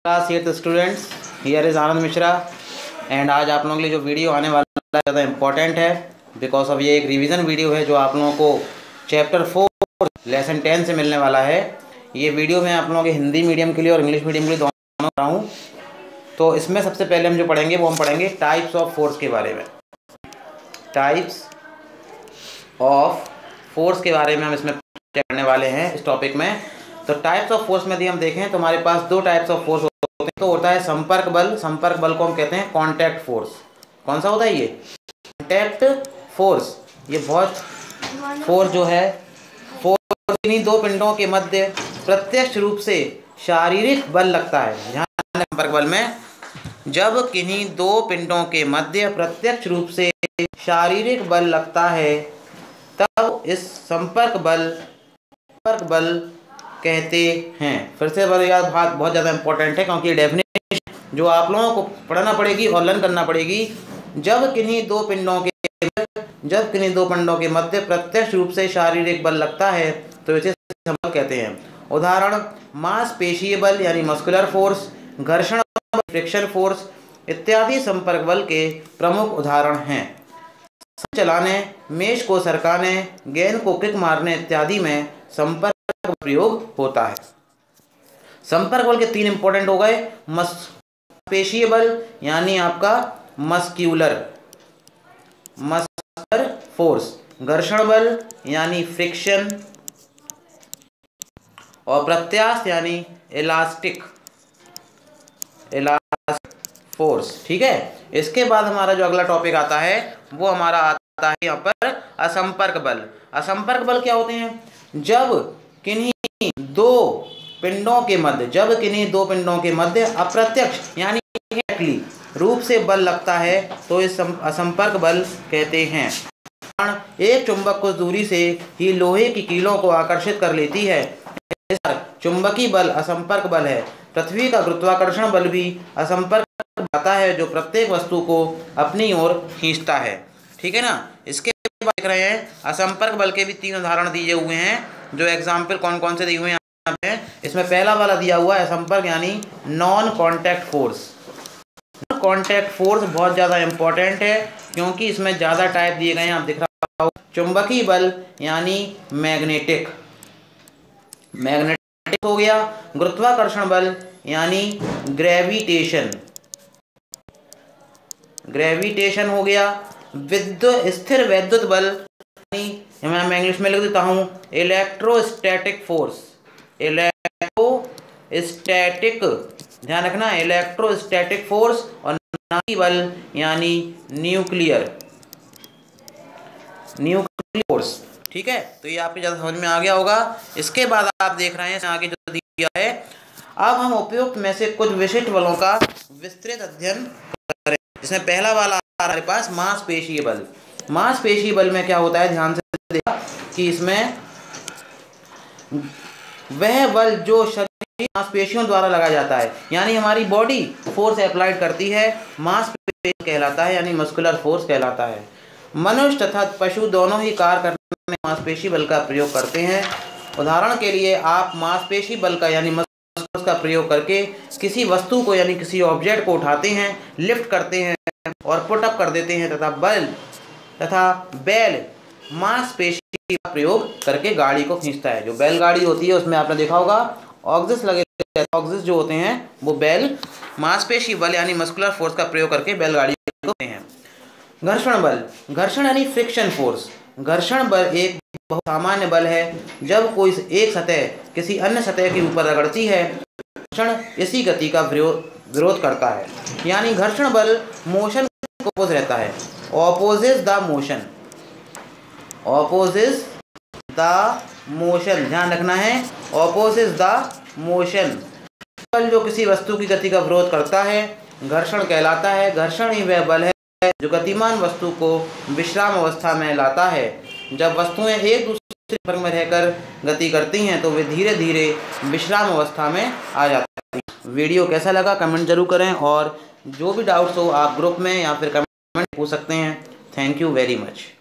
Class 8 students, here is Anand Mishra and आज आप लोगों के लिए जो वीडियो आने वाला है ज़्यादा इम्पॉर्टेंट है बिकॉज अब ये एक रिवीजन वीडियो है जो आप लोगों को चैप्टर 4 लेसन 10 से मिलने वाला है। ये वीडियो मैं आप लोगों के हिंदी मीडियम के लिए और इंग्लिश मीडियम के लिए दोनों रहा हूँ। तो इसमें सबसे पहले हम जो पढ़ेंगे वो हम पढ़ेंगे टाइप्स ऑफ फोर्स के बारे में। टाइप्स ऑफ फोर्स के बारे में हम इसमें पढ़ने वाले हैं इस टॉपिक में। तो टाइप्स ऑफ फोर्स में यदि हम देखें तो हमारे पास दो टाइप्स ऑफ फोर्स होते हैं। तो होता है संपर्क बल। संपर्क बल को हम कहते हैं कॉन्टैक्ट फोर्स। कौन सा होता है ये? Contact force. ये बहुत फोर्स जो है फोर्स इन्हीं दो पिंडों के मध्य प्रत्यक्ष रूप से शारीरिक बल लगता है। ध्यान रखना, संपर्क बल में जब किन्हीं दो पिंडों के मध्य प्रत्यक्ष रूप से शारीरिक बल लगता है तब इस संपर्क बल कहते हैं। फिर से बल याद बात बहुत ज़्यादा इंपॉर्टेंट है क्योंकि डेफिनेशन जो आप लोगों को पढ़ना पड़ेगी और लर्न करना पड़ेगी। जब किन्हीं दो पिंडों के मध्य प्रत्यक्ष रूप से शारीरिक बल लगता है तो इसे संपर्क कहते हैं। उदाहरण मांसपेशीय बल यानी मस्कुलर फोर्स, घर्षण बल, फ्रिक्शन फोर्स इत्यादि संपर्क बल के प्रमुख उदाहरण हैं। चलाने, मेज को सरकाने, गेंद को किक मारने इत्यादि में संपर्क प्रयोग होता है। संपर्क बल के तीन इंपॉर्टेंट हो गए। मांसपेशीय बल यानी आपका मस्क्यूलर फोर्स, घर्षण बल यानी फ्रिक्शन और प्रत्यास्थ यानी इलास्टिक फोर्स। ठीक है। इसके बाद हमारा जो अगला टॉपिक आता है वो हमारा आता है यहाँ पर असंपर्क बल। असंपर्क बल क्या होते हैं? जब किन्हीं दो पिंडों के मध्य अप्रत्यक्ष यानी रूप से बल लगता है तो इस असंपर्क बल कहते हैं। एक चुंबक कुछ दूरी से ही लोहे की कीलों को आकर्षित कर लेती है। चुंबकीय बल असंपर्क बल है। पृथ्वी का गुरुत्वाकर्षण बल भी असंपर्क आता है जो प्रत्येक वस्तु को अपनी ओर खींचता है। ठीक है ना। इसके बाद देख रहे हैं असंपर्क बल के भी तीन उदाहरण दिए हुए हैं। जो एग्जाम्पल कौन कौन से दिए हुए हैं यहाँ पे? इसमें पहला वाला दिया हुआ है असंपर्क यानी non contact force. Contact force बहुत ज़्यादा इंपॉर्टेंट है क्योंकि इसमें ज़्यादा टाइप दिए गए हैं। आप दिख रहा हो चुंबकीय बल यानी मैग्नेटिक हो गया। गुरुत्वाकर्षण बल यानी ग्रेविटेशन हो गया। स्थिर वैद्युत बल यानी मैं इंग्लिश में लिख देता हूँ इलेक्ट्रोस्टैटिक फोर्स। ध्यान रखना, इलेक्ट्रोस्टैटिक फोर्स। और नाभिकीय बल यानी न्यूक्लियर फोर्स। ठीक है। तो ये आपके ज़्यादा समझ में आ गया होगा। इसके बाद आप देख रहे हैं आगे जो दिया है। अब हम उपयुक्त में से कुछ विशिष्ट बलों का विस्तृत अध्ययन करें। इसमें पहला वाला हमारे पास मांसपेशीय बल। मांसपेशीय बल में क्या होता है? ध्यान से देखा कि इसमें वह बल जो शरीर मांसपेशियों द्वारा लगाया जाता है यानी हमारी बॉडी फोर्स अप्लाइड करती है मांसपेशी कहलाता है यानी मस्कुलर फोर्स कहलाता है। मनुष्य तथा पशु दोनों ही कार्य करने में मांसपेशी बल का प्रयोग करते हैं। उदाहरण के लिए आप मांसपेशी बल का यानी मस्कुलर का प्रयोग करके किसी वस्तु को यानी किसी ऑब्जेक्ट को उठाते हैं, लिफ्ट करते हैं और पुट अप कर देते हैं तथा बैल मांसपेशी का प्रयोग करके गाड़ी को खींचता है। जो बैलगाड़ी होती है उसमें आपने देखा होगा ऑक्सिस लगे, ऑक्सिस जो होते हैं वो बैल मांसपेशी बल यानी मस्कुलर फोर्स का प्रयोग करके बैलगाड़ी को खींचते हैं। घर्षण बल, घर्षण यानी फ्रिक्शन फोर्स। घर्षण बल एक बहुत सामान्य बल है। जब कोई एक सतह किसी अन्य सतह के ऊपर रगड़ती है घर्षण इसी गति का विरोध करता है यानी घर्षण बल मोशन को अपोज रहता है। ऑपोजेस द मोशन। ध्यान रखना है, ऑपोजेस द मोशन। बल जो किसी वस्तु की गति का विरोध करता है घर्षण कहलाता है। घर्षण ही वह बल है जो गतिमान वस्तु को विश्राम अवस्था में लाता है। जब वस्तुएं एक दूसरे के संपर्क में रहकर गति करती हैं तो वे धीरे धीरे विश्राम अवस्था में आ जाती हैं। वीडियो कैसा लगा कमेंट जरूर करें और जो भी डाउट्स हो आप ग्रुप में या फिर कमेंट पूछ सकते हैं। Thank you very much.